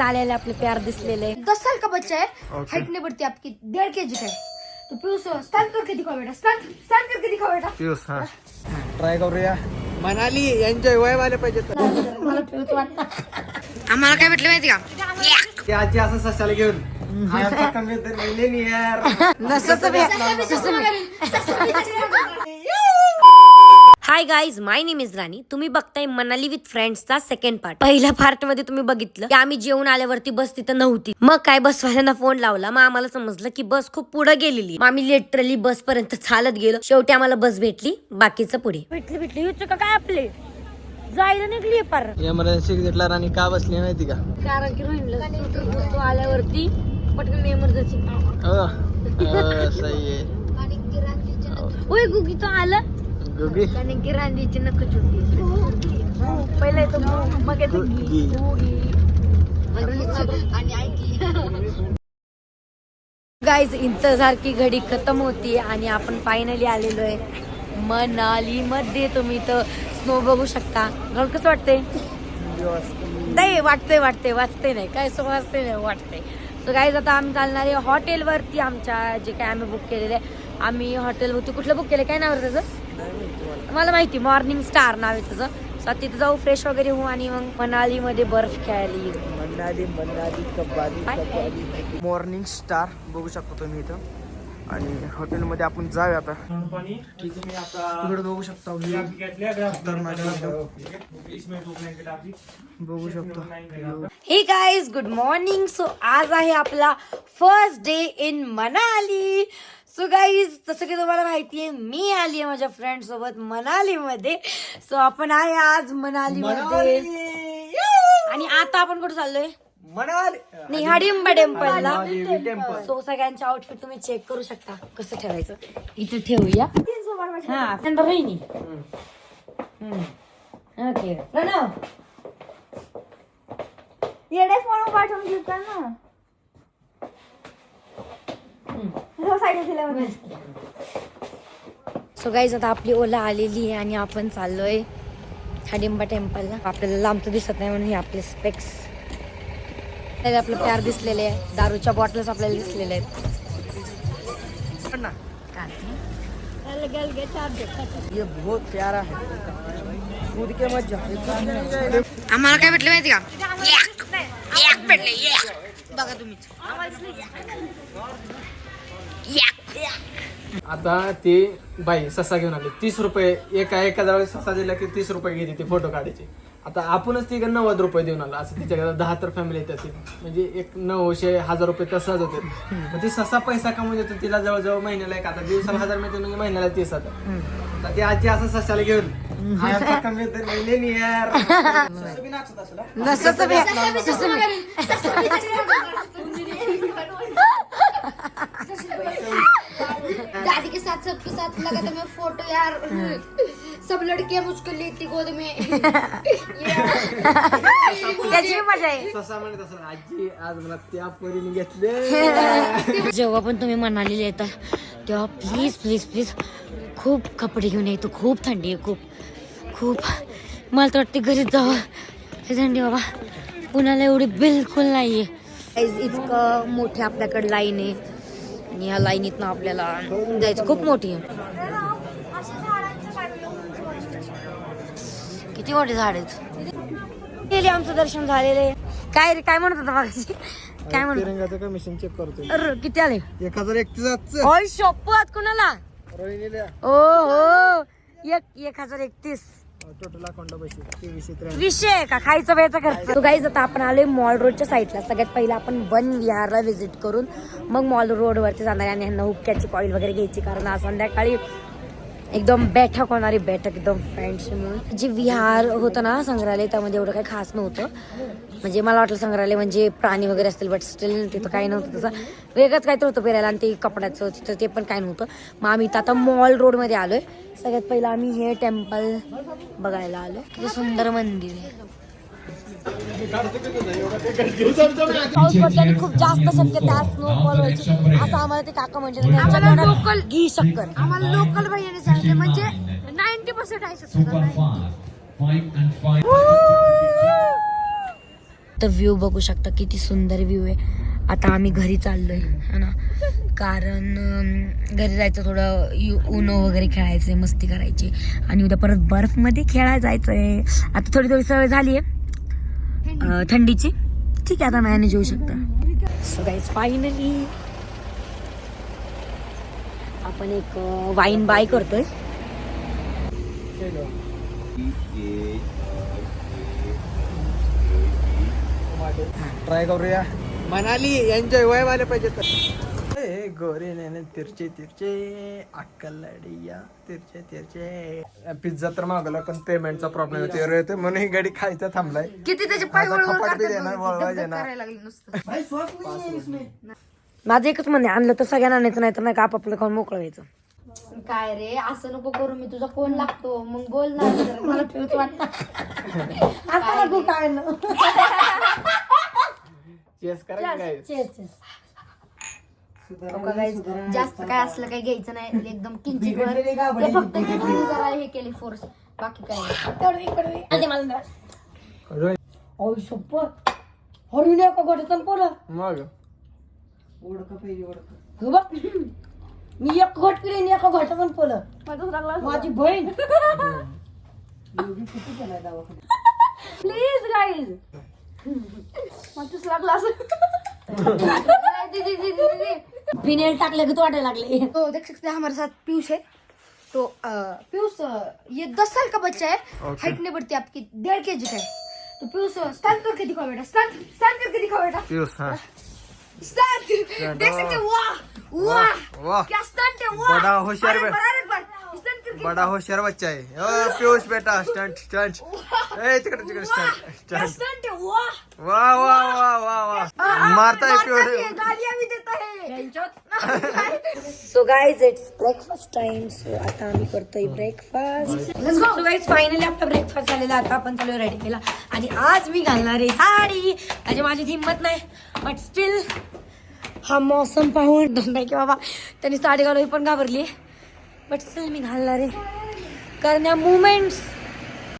आलेले आपले प्यार दिसलेले 10 साल का बच्चा है, हाइट नहीं बढ़ती आपकी 1.5 kg का है, तो पीयूष स्टंट करके दिखाओ बेटा, स्टंट करके दिखाओ बेटा। पियुष हा ट्राय करूया. मनाली एन्जॉय व्हायला पाहिजे तर मला पीयूष वाटतं. आम्हाला काय भेटलं माहिती का? ते आजी असं सशाला घेऊन आमचा कमी तर मिळले नाही यार. Hi guys, my name is Rani. तुम्ही बघताय मनाली विथ फ्रेंड्सचा सेकंड पार्ट. पहिल्या पार्ट मध्ये तुम्ही बघितलं की आम्ही जेवून आल्यावरती बस तिथं नव्हती. मग काय बसवाल्यांना फोन लावला, मग आम्हाला समजलं की बस खूप पुढे गेलेली. मग आम्ही लिटरली बस पर्यंत चालत गेलो. शेवटी आम्हाला बस भेटली, बाकीचं पुढे भेटली युच का काय आपले जायला निघली पार. एमर्जन्सी एक्झिटला राणी का बसली माहिती का? कारण की रोहिणीला आल्यावरती पटकन एमर्जन्सी. सही आहे. ओय गुगी तो आलं गुगी कारण की रांदीची नक छोटी पहिला येतो मग येतो गी गाईज. इंतजारकी घडी खतम होती आणि आपण फायनली आलेलो आहे मनाली मध्ये. तुम्ही तर स्नो बघू शकता. घर कसं वाटतंय? नाही वाटतंय वाचते नाही काय सो वाचते नाही वाटतंय. सो गाईज आता आम्ही चालणार आहे हॉटेलवरती. आमच्या जे काय आम्ही बुक केलेलं आहे, आम्ही हॉटेलवरती कुठलं बुक केलं काय नाव आहे त्याचं मला माहिती, मॉर्निंग स्टार नाव आहे त्याचं. सो तिथे जाऊ, फ्रेश वगैरे होऊ आणि मग मनाली मध्ये बर्फ खेळायला येऊ. मनाली कब्बाली मॉर्निंग स्टार बघू शकतो तुम्ही इथं. आणि हॉटेलमध्ये आपण जाऊया आता. तिकडे बघू शकता बघू शकतो. हे गाईज, गुड मॉर्निंग. सो आज आहे आपला first day in Manali. So guys, जसं की तुम्हाला माहिती आहे, मी आली आहे माझ्या फ्रेंड सोबत मनाली मध्ये. सो आपण आहे आज मनाली मध्ये. आणि आता आपण कुठे चाललोय? मनाली हाडिंबा टेम्पलला. सो सगळ्यांचे आउटफिट तुम्ही चेक करू शकता कसं ठेवायचं. इथे ठेवूया. हा रोहिणी. ओके प्रणव येडे फोन पाठवून घेऊ का ना? सो गाईज, आता आपली ओला आलेली आहे आणि आपण चाललोय हाडिंबा टेम्पलला. आपल्याला लांबचं दिसत नाही म्हणून हे आपले स्पेक्स. आपलं प्यार दिसलेले आहे, दारूच्या बॉटल्स आपल्याला दिसलेले आहेत. ये बहुत प्यारा है. कूद के मत जा. आम्हाला काय भेटलं माहिती का? भेटले बघा तुम्हीच. आता ते बाई ससा घेऊन आले 30 रुपये एका जवळ ससा दिला की 30 रुपये घेते ते फोटो काढायचे. आता आपणच ती 90 रुपये देऊन आलो. असं तिच्याकडे 10 तर फॅमिली येत असेल, म्हणजे 900-1000 रुपये तसाच होते. मग ती ससा पैसा कमवून देतो तिला जवळजवळ महिन्याला एक. आता दिवसाला 1000 मिळते म्हणजे महिन्याला 30,000. तर ती आजी असं सशाला घेऊन आमचा कमी तर मिळले नाही यार. दादी के साथ सबके साथ लगा था मैं फोटो यार. सब लड़कियां मुझको लेती गोद में. त्याची मजा आहे. ससा म्हणत असं आजी आज मला त्या पोरीने घेतले. जेव्हा पण तुम्ही मनालीला येता तेव्हा प्लीज प्लीज प्लीज खूप कपडे घेऊन येतो. खूप थंडी आहे, खूप खूप. मला तर वाटते घरीच जावं. हे थंडी बाबा पुण्याला एवढी बिलकुल नाहीये. इतकं मोठी आपल्याकडे लाईन आहे आणि ह्या लाईनीतनं आपल्याला जायचं. खूप मोठी आहे. किती मोठे झाड आहेत. गेले आमचं दर्शन झालेले. काय रे काय म्हणत होता मागाशी? काय म्हणत? तिरंगाचं कमिशन चेक करतोय. किती आले? 1031. ओय शपथ कुणाला? रोहिणीला ओ हो 1031. टोटल अकाउंटला पैसे 2383. विषय का खायचं प्यायचा खर्च. तो गाईज, आता आपण आलोय मॉल रोडच्या साईडला. सगळ्यात पहिला आपण वन विहारला व्हिजिट करून मग मॉल रोडवरती जाणार आणि ह्यांना हुक्क्याची कॉईल वगैरे घ्यायची, कारण आज संध्याकाळी एकदम बैठक होणारी. बैठक एकदम फ्रेंड्स म्हणून. जे विहार होतं ना संग्रहालय, त्यामध्ये एवढं काही खास नव्हतं. म्हणजे मला वाटलं संग्रहालय म्हणजे प्राणी वगैरे असतील, बट स्टील तिथं काही नव्हतं. तसं वेगळंच काहीतरी होतं फिरायला. आणि ते कपड्याचं तिथं ते पण काही नव्हतं. मग आम्ही इथं आता मॉल रोडमध्ये आलोय. सगळ्यात पहिलं आम्ही हे टेम्पल बघायला आलो. किती सुंदर मंदिर आहे. पाऊस पडतो आणि खूप जास्त शक्यता आहे स्नोफॉल व्हायची असं आम्हाला ते काका म्हणजे लोकल घी शक्कर. आम्हाला लोकल भैयाने सांगितलं म्हणजे 90% आहे शक्यता. फक्त व्ह्यू बघू शकता, किती सुंदर व्ह्यू आहे. आता आम्ही घरी चाललोय है ना, कारण घरी जायचं, थोडं उनो वगैरे खेळायचंय, मस्ती करायची आणि उद्या परत बर्फमध्ये खेळायला जायचंय. आता थोडी थोडी सवय झाली आहे थंडीची. ठीक आहे, आता मॅनेज होऊ शकतं. सो गाईज फायनली आपण एक वाईन बाय करतोय. ट्राय करूया. मनाली एन्जॉय व्हायला पाहिजे तर. गोरे ने तिरचे तिरचे अक्कलडिया तिरचे तिरचे. पिझ्झा तर मागवला पण पेमेंटचा प्रॉब्लेम येतो म्हणून ही गाडी खायचा थांबलाय. किती त्याचे पाय माझा वळवळ खपाट बी करतात देणार, बघ, वळवायला दगदग देणार. करायला लागली नुसतं. माझं एकच म्हणणे, आणलं तर सगळ्यांना आणायचं, नाही तर नाही का आपापलं खाऊन मोकळं व्हायचं. काय रे, असं नको करू, मी तुझा फोन लागतो मग बोल ना. मला ठेवच वाटतं. असं नको काय ना. चेस करा guys. जास्त काय असलं काही घ्यायचं नाही, एकदम किंचित वर. ते फक्त इकडे जरा हे केली फोर्स, बाकी काय नाही. मग मी एक घोट पिले, एका घोटातून पोलं. माझी बहीण प्लीज गाईज, मला लागला असं. फिनेल टाकले की तो वाटायला लागले. तो देख सकते हैं हमारे साथ पीयूष है. तो पीयूष ये 10 साल का बच्चा है. हाइट नहीं बढ़ती आपकी, 1.5 kg का है. तो पीयूष स्टंट करके दिखाओ बेटा, स्टंट करके दिखाओ बेटा. पियुष हा स्टंट देख सकते हैं. वाह वाह वाह, क्या स्टंट है. वाह, बड़ा होशियार अरे बे- बड़ा एक बार स्टंट करके. बडा होशियार बच्चा आहे. पियुष बेटा स्टंट स्टंट. तिकडे तिकडे स्टंट क्या स्टंट. स्टंट है. वाह, वा वा वा वा वा, मारताय पियुष. गालियां भी देता है. So guys it's breakfast time. So आता आम्ही करतोय ब्रेकफास्ट. सो गाईज फायनली आपला ब्रेकफास्ट झालेला. आता आपण चालू रेडी केला आणि आज मी घालणार आहे साडी. म्हणजे माझी हिंमत नाही, बट स्टील हा मौसम पाहून नाही की बाबा त्यांनी साडी घालून पण घाबरली, बट स्टील मी घालणार आहे, कारण या मुमेंट्स